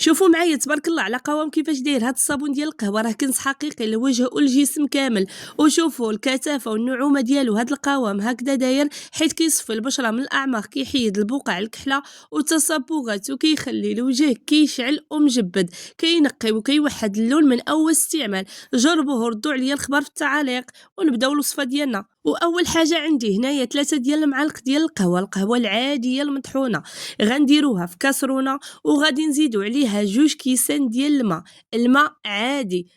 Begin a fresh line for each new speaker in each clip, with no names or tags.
شوفوا معايا تبارك الله على قوام كيفاش داير هاد الصابون ديال القهوه، راه كنز حقيقي للوجه والجسم كامل. وشوفوا الكثافه والنعومه ديالو، هاد القوام هكذا داير حيت كيصفي البشره من الاعماق، كيحيد البقع الكحله والتصبغات، وكيخلي الوجه كيشعل ومجبد، كينقي وكيوحد اللون من اول استعمال. جربوه وردوا عليا الخبر في التعاليق. ونبداو الوصفه ديالنا. واول حاجه عندي هنايا 3 ديال المعالق ديال القهوه العاديه المطحونه، غنديروها في كاسرونه وغادي نزيدو عليها 2 كيسان ديال الماء عادي.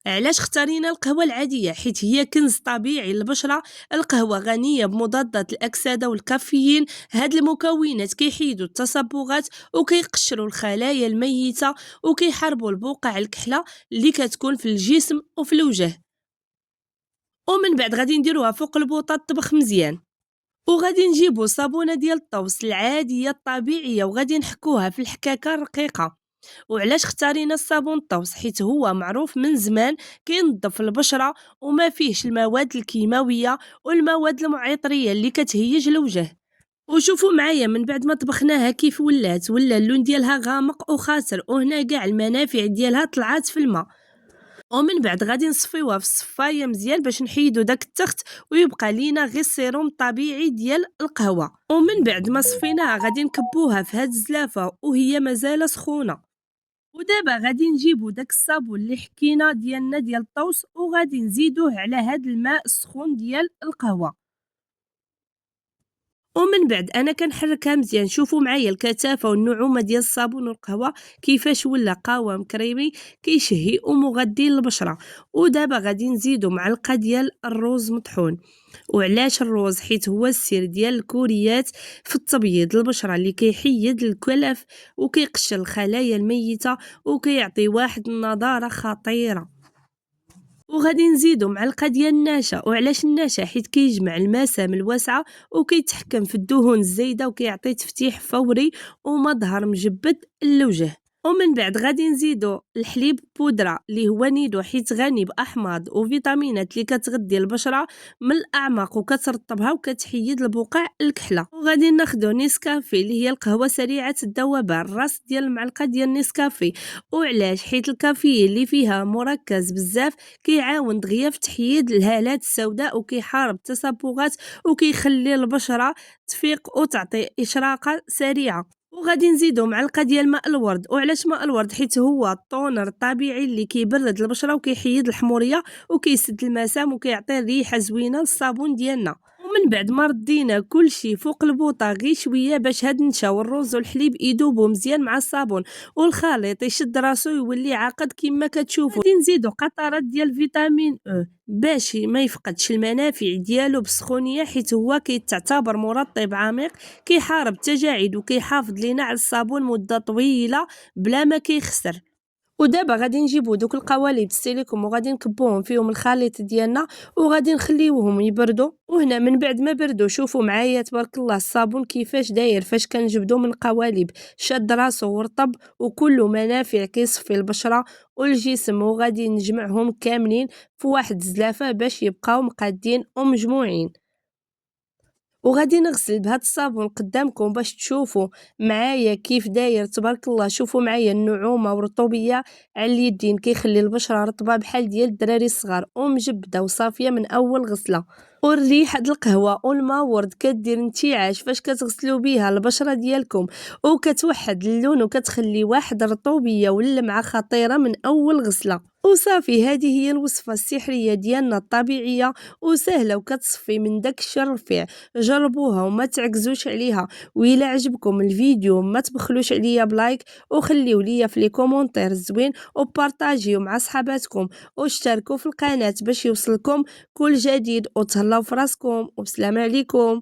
علاش اختارينا القهوه العاديه؟ حيت هي كنز طبيعي للبشره. القهوه غنيه بمضادات الاكسده والكافيين، هاد المكونات كيحيدوا التصبغات وكيقشروا الخلايا الميته وكيحاربوا البقع الكحله اللي كتكون في الجسم وفي الوجه. ومن بعد غادي نديروها فوق البوطه طبخ مزيان. وغادي نجيبو صابونه ديال الطوس العاديه الطبيعيه وغادي نحكوها في الحكاكه الرقيقه. وعلاش اختارينا الصابون الطوس؟ حيت هو معروف من زمان كينظف البشره وما فيهش المواد الكيماويه والمواد المعطريه اللي كتهيج الوجه. وشوفوا معايا من بعد ما طبخناها كيف ولا اللون ديالها غامق وخاسر، وهنا كاع المنافع ديالها طلعات في الماء. ومن بعد غادي نصفيوها في الصفايه مزيان باش نحيدو داك التخت ويبقى لينا غير السيروم الطبيعي ديال القهوه. ومن بعد ما صفيناها غادي نكبوها في هاد الزلافه وهي مازال سخونه. ودابا غادي نجيبو داك الصابون اللي حكينا ديالنا ديال الطوس وغادي نزيدوه على هاد الماء السخون ديال القهوه. ومن بعد انا كنحركها مزيان. شوفوا معايا الكثافه والنعومه ديال الصابون والقهوه كيفاش ولا قوام كريمي كيشهي ومغذي للبشره. ودابا غادي نزيدو معلقه ديال الروز مطحون. وعلاش الروز؟ حيت هو السر ديال الكوريات في التبييض البشره، اللي كيحيد الكلف وكيقشر الخلايا الميته وكيعطي واحد النضاره خطيره. وغادي نزيدو معلقه ديال النشا. وعلاش النشا؟ حيت كيجمع المسام الواسعه وكيتحكم في الدهون الزايده وكيعطي تفتيح فوري ومظهر مجبد للوجه. ومن بعد غادي نزيدو الحليب بودره اللي هو نيدو، حيت غني باحماض وفيتامينات اللي كتغذي البشره من الاعماق وكترطبها وكتحيد البقع الكحله. وغادي ناخدو نيسكافي اللي هي القهوه سريعه الذوبان، راس ديال المعلقه ديال نيسكافي. وعلاش؟ حيت الكافيين اللي فيها مركز بزاف كيعاون دغيا في تحييد الهالات السوداء وكيحارب التصبغات وكيخلي البشره تفيق وتعطي اشراقه سريعه. وغادي نزيدو معلقه ديال ماء الورد. وعلاش ماء الورد؟ حيت هو الطونر الطبيعي اللي كيبرد البشره وكيحيد الحموريه وكيسد المسام وكيعطي ريحه زوينه للصابون ديالنا. ومن بعد ما ردينا كلشي فوق البوطه غير شويه باش هاد النشا والرز والحليب يذوبوا مزيان مع الصابون والخليط يشد راسو يولي عاقد كما كتشوفوا. غادي نزيدو قطرات ديال فيتامين او باش ما يفقدش المنافع ديالو بالسخونيه، حيت هو كيتعتبر مرطب عميق كيحارب التجاعيد وكيحافظ لينا على الصابون مده طويله بلا ما كيخسر. ودابا غادي نجيبو دوك القوالب السيليكون وغادي نكبوهم فيهم الخليط ديالنا وغادي نخليوهم يبردوا. وهنا من بعد ما بردوا شوفوا معايا تبارك الله الصابون كيفاش داير فاش كنجبدو من القوالب، شاد راسو ورطب وكله منافع كيصفي البشره والجسم. وغادي نجمعهم كاملين في واحد الزلافه باش يبقاو مقادين ومجموعين. وغادي نغسل بهاد الصابون قدامكم باش تشوفوا معايا كيف داير تبارك الله. شوفوا معايا النعومه والرطوبيه على اليدين كيخلي البشره رطبه بحال ديال الدراري الصغار ومجبده وصافيه من اول غسله. والريحه د القهوه والماء ورد كدير انتعاش فاش كتغسلوا بها البشره ديالكم وكتوحد اللون وكتخلي واحد الرطوبيه واللمعه خطيره من اول غسله. وصافي، هذه هي الوصفه السحريه ديالنا الطبيعيه وسهله وكتصفي من داك الشر الرفيع. جربوها وما تعكزوش عليها. وإلا عجبكم الفيديو ما تبخلوش عليا بلايك وخليو ليا في لي كومونتير الزوين وبارطاجيو مع صحاباتكم واشتركوا في القناه باش يوصلكم كل جديد. وتهلاو فراسكم وبسلام عليكم.